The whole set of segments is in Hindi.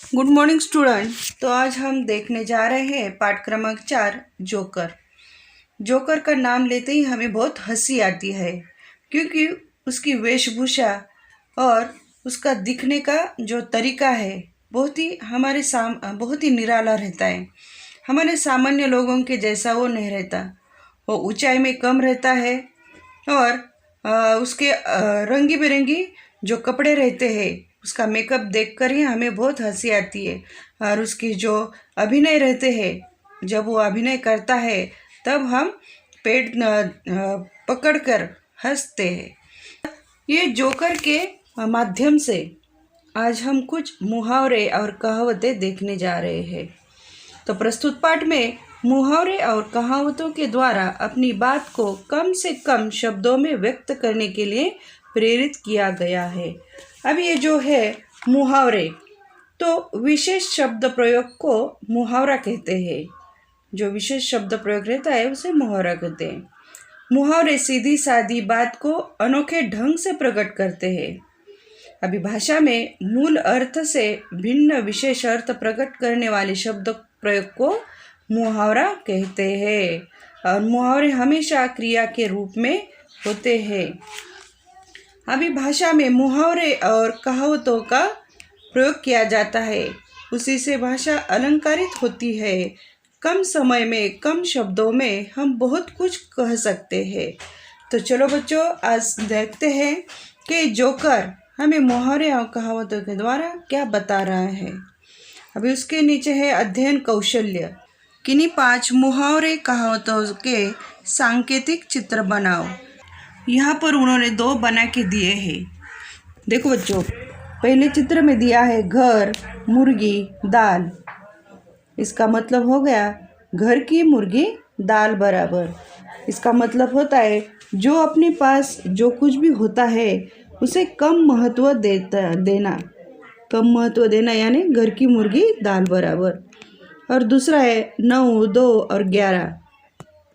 Good morning student. तो आज हम देखने जा रहे हैं पाठ क्रमांक 4 जोकर। जोकर का नाम लेते ही हमें बहुत हंसी आती है, क्योंकि उसकी वेशभूषा और उसका दिखने का जो तरीका है बहुत ही निराला रहता है। हमारे सामान्य लोगों के जैसा वो नहीं रहता। वो ऊंचाई में कम रहता है और उसके रंगी बिरंगी जो कपड़े रहते हैं, उसका मेकअप देखकर ही हमें बहुत हंसी आती है। और उसकी जो अभिनय रहते हैं, जब वो अभिनय करता है तब हम पेट पकड़कर हंसते हैं। ये जोकर के माध्यम से आज हम कुछ मुहावरे और कहावतें देखने जा रहे हैं। तो प्रस्तुत पाठ में मुहावरे और कहावतों के द्वारा अपनी बात को कम से कम शब्दों में व्यक्त करने के लिए प्रेरित किया गया है। अब ये जो है मुहावरे, तो विशेष शब्द प्रयोग को मुहावरा कहते हैं। जो विशेष शब्द प्रयोग रहता है उसे मुहावरा कहते हैं। मुहावरे सीधी सादी बात को अनोखे ढंग से प्रकट करते हैं। अभी भाषा में मूल अर्थ से भिन्न विशेष अर्थ प्रकट करने वाले शब्द प्रयोग को मुहावरा कहते हैं और मुहावरे हमेशा क्रिया के रूप में होते हैं। अभी भाषा में मुहावरे और कहावतों का प्रयोग किया जाता है, उसी से भाषा अलंकारित होती है। कम समय में कम शब्दों में हम बहुत कुछ कह सकते हैं। तो चलो बच्चों, आज देखते हैं कि जोकर हमें मुहावरे और कहावतों के द्वारा क्या बता रहा है। अभी उसके नीचे है अध्ययन कौशल्य। किन्हीं 5 मुहावरे कहावतों के सांकेतिक चित्र बनाओ। यहाँ पर उन्होंने 2 बना के दिए हैं। देखो बच्चों, पहले चित्र में दिया है घर, मुर्गी, दाल। इसका मतलब हो गया घर की मुर्गी दाल बराबर। इसका मतलब होता है जो अपने पास जो कुछ भी होता है उसे कम महत्व देना। कम महत्व देना यानी घर की मुर्गी दाल बराबर। और दूसरा है 9, 2 और 11।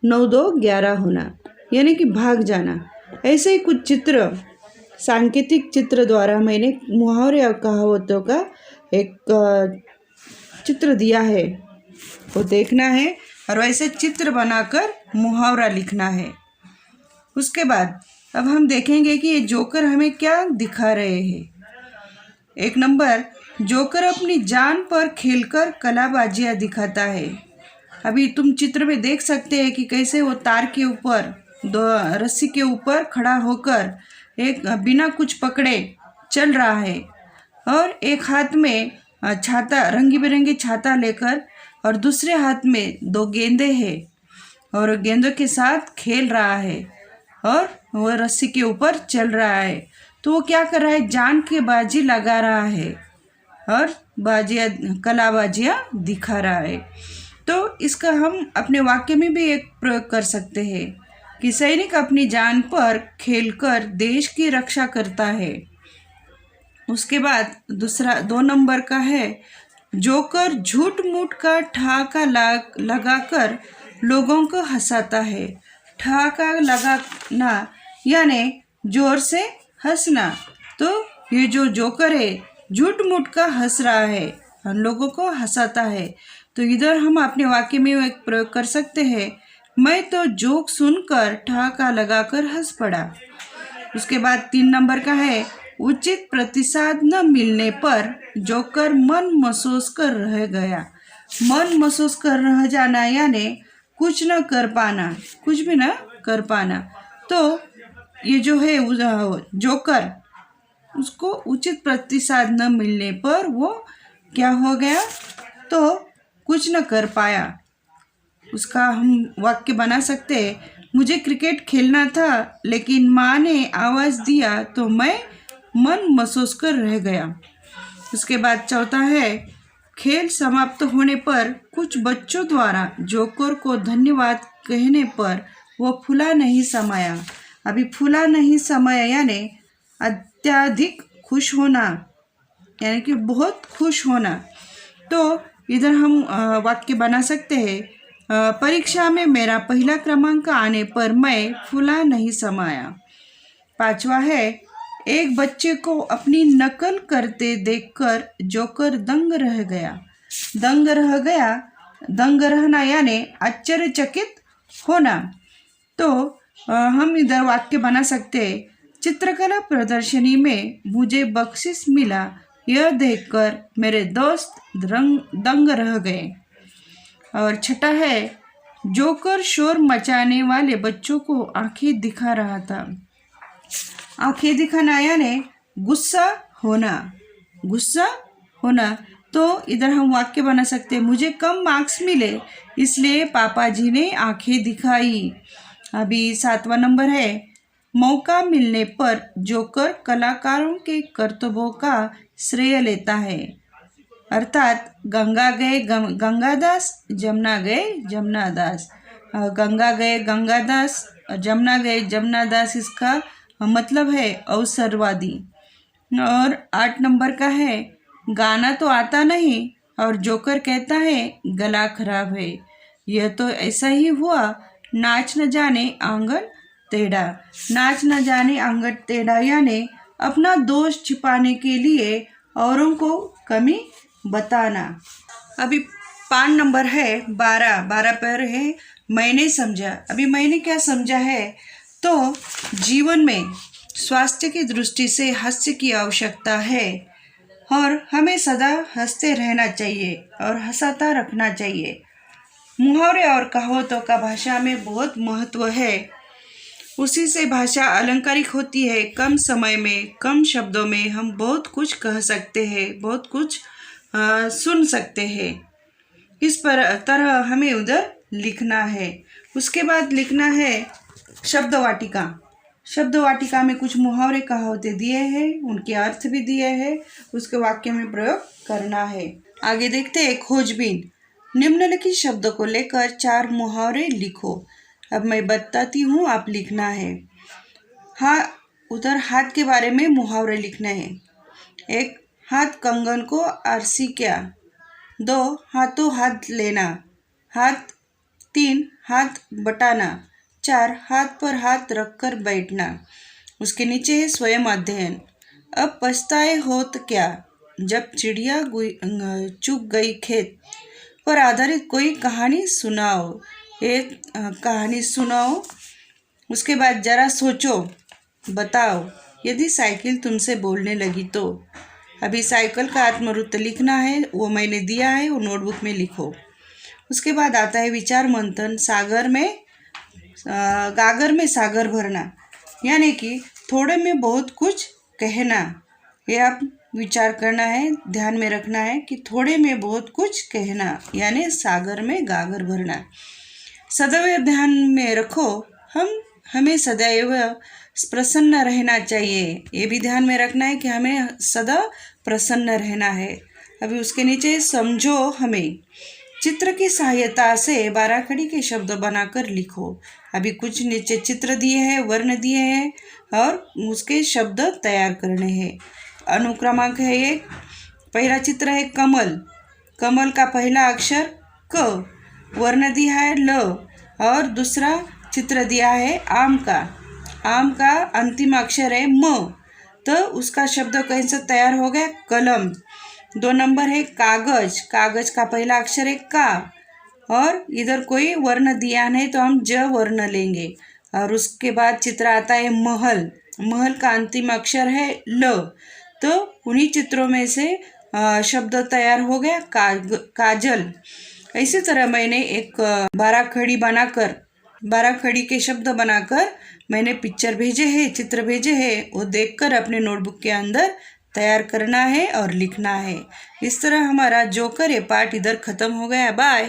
9, 2, 11 होना यानी कि भाग जाना। ऐसे ही कुछ चित्र, सांकेतिक चित्र द्वारा मैंने मुहावरे और कहावतों का एक चित्र दिया है, वो देखना है और वैसे चित्र बनाकर मुहावरा लिखना है। उसके बाद अब हम देखेंगे कि ये जोकर हमें क्या दिखा रहे हैं। 1 नंबर, जोकर अपनी जान पर खेलकर कलाबाजियाँ दिखाता है। अभी तुम चित्र में देख सकते हैं कि कैसे वो तार के ऊपर, रस्सी के ऊपर खड़ा होकर एक बिना कुछ पकड़े चल रहा है और एक हाथ में छाता, रंगी बिरंगी छाता लेकर, और दूसरे हाथ में 2 गेंदे हैं और गेंदों के साथ खेल रहा है और वो रस्सी के ऊपर चल रहा है। तो वो क्या कर रहा है, जान की बाजी लगा रहा है और कलाबाजियाँ दिखा रहा है। तो इसका हम अपने वाक्य में भी एक प्रयोग कर सकते हैं कि सैनिक अपनी जान पर खेलकर देश की रक्षा करता है। उसके बाद दूसरा 2 नंबर का है, जोकर झूठ मूठ का ठहाका लगाकर लोगों को हंसाता है। ठहाका लगाना यानी जोर से हंसना। तो ये जो जोकर है झूठ मूठ का हंस रहा है और लोगों को हंसाता है। तो इधर हम अपने वाक्य में एक प्रयोग कर सकते हैं, मैं तो जोक सुनकर ठहाका लगाकर हंस पड़ा। उसके बाद 3 नंबर का है, उचित प्रतिसाद न मिलने पर जोकर मन महसूस कर रह गया। मन महसूस कर रह जाना यानी कुछ न कर पाना, कुछ भी न कर पाना। तो ये जो है जोकर, उसको उचित प्रतिसाद न मिलने पर वो क्या हो गया, तो कुछ न कर पाया। उसका हम वाक्य बना सकते हैं, मुझे क्रिकेट खेलना था लेकिन माँ ने आवाज़ दिया तो मैं मन महसूस कर रह गया। उसके बाद चौथा है, खेल समाप्त होने पर कुछ बच्चों द्वारा जोकर को धन्यवाद कहने पर वो फूला नहीं समाया। अभी फूला नहीं समाया यानी अत्यधिक खुश होना, यानी कि बहुत खुश होना। तो इधर हम वाक्य बना सकते हैं, परीक्षा में मेरा पहला क्रमांक आने पर मैं फूला नहीं समाया। 5वां है, एक बच्चे को अपनी नकल करते देखकर जोकर दंग रह गया। दंग रह गया, दंग रहना यानी आश्चर्यचकित होना। तो हम इधर वाक्य बना सकते हैं, चित्रकला प्रदर्शनी में मुझे बख्शिश मिला, यह देखकर मेरे दोस्त दंग रह गए। और छठा है, जोकर शोर मचाने वाले बच्चों को आंखें दिखा रहा था। आंखें दिखाना यानी गुस्सा होना, गुस्सा होना। तो इधर हम वाक्य बना सकते हैं, मुझे कम मार्क्स मिले इसलिए पापा जी ने आंखें दिखाई। अभी 7वां नंबर है, मौका मिलने पर जोकर कलाकारों के कर्तव्यों का श्रेय लेता है। अर्थात गंगा गए गंगादास, जमुना गए जमुनादास। गंगा गए गंगादास, जमुना गए जमुनादास, इसका मतलब है अवसरवादी। और 8 नंबर का है, गाना तो आता नहीं और जोकर कहता है गला खराब है। यह तो ऐसा ही हुआ, नाच न जाने आंगन टेढ़ा। नाच न जाने आंगन टेढ़ा यानी अपना दोष छिपाने के लिए औरों को कमी बताना। अभी 5 नंबर है 12 पर है, मैंने समझा। अभी मैंने क्या समझा है, तो जीवन में स्वास्थ्य की दृष्टि से हास्य की आवश्यकता है और हमें सदा हंसते रहना चाहिए और हंसाता रखना चाहिए। मुहावरे और कहावतों का भाषा में बहुत महत्व है, उसी से भाषा अलंकारिक होती है। कम समय में कम शब्दों में हम बहुत कुछ कह सकते हैं, बहुत कुछ सुन सकते हैं। इस पर तरह हमें उधर लिखना है। उसके बाद लिखना है शब्द वाटिका। शब्द वाटिका में कुछ मुहावरे कहावतें दिए हैं, उनके अर्थ भी दिए हैं, उसके वाक्य में प्रयोग करना है। आगे देखते हैं खोजबीन। निम्नलिखित शब्दों को लेकर 4 मुहावरे लिखो। अब मैं बताती हूँ, आप लिखना है। हाँ, उधर हाथ के बारे में मुहावरे लिखने हैं। 1, हाथ कंगन को आरसी क्या। 2, हाथों हाथ लेना। 3, हाथ बटाना। 4, हाथ पर हाथ रखकर बैठना। उसके नीचे है स्वयं अध्ययन। अब पछताए हो तो क्या, जब चिड़िया चुग गई खेत, पर आधारित कोई कहानी सुनाओ। एक कहानी सुनाओ। उसके बाद जरा सोचो, बताओ, यदि साइकिल तुमसे बोलने लगी तो। अभी साइकिल का आत्मवृत्त लिखना है, वो मैंने दिया है, वो नोटबुक में लिखो। उसके बाद आता है विचार मंथन। गागर में सागर भरना, यानी कि थोड़े में बहुत कुछ कहना। ये आप विचार करना है, ध्यान में रखना है कि थोड़े में बहुत कुछ कहना यानी सागर में गागर भरना। सदैव ध्यान में रखो, हमें सदैव प्रसन्न रहना चाहिए। ये भी ध्यान में रखना है कि हमें सदा प्रसन्न रहना है। अभी उसके नीचे समझो हमें। चित्र की सहायता से 12 खड़ी के शब्द बनाकर लिखो। अभी कुछ नीचे चित्र दिए हैं, वर्ण दिए हैं और उसके शब्द तैयार करने हैं। अनुक्रमांक है 1। पहला चित्र है कमल। कमल का पहला अक्षर क, वर्ण दिया है ल। और दूसरा चित्र दिया है आम का। आम का अंतिम अक्षर है म, तो उसका शब्द कैसे तैयार हो गया, कलम। 2 नंबर है कागज। कागज का पहला अक्षर है का और इधर कोई वर्ण दिया नहीं तो हम ज वर्ण लेंगे। और उसके बाद चित्र आता है महल। महल का अंतिम अक्षर है ल, तो उन्हीं चित्रों में से शब्द तैयार हो गया काजल। इसी तरह मैंने एक 12 खड़ी के शब्द बनाकर मैंने पिक्चर भेजे हैं, चित्र भेजे हैं, वो देखकर अपने नोटबुक के अंदर तैयार करना है और लिखना है। इस तरह हमारा जोकर ये पार्ट इधर ख़त्म हो गया। बाय।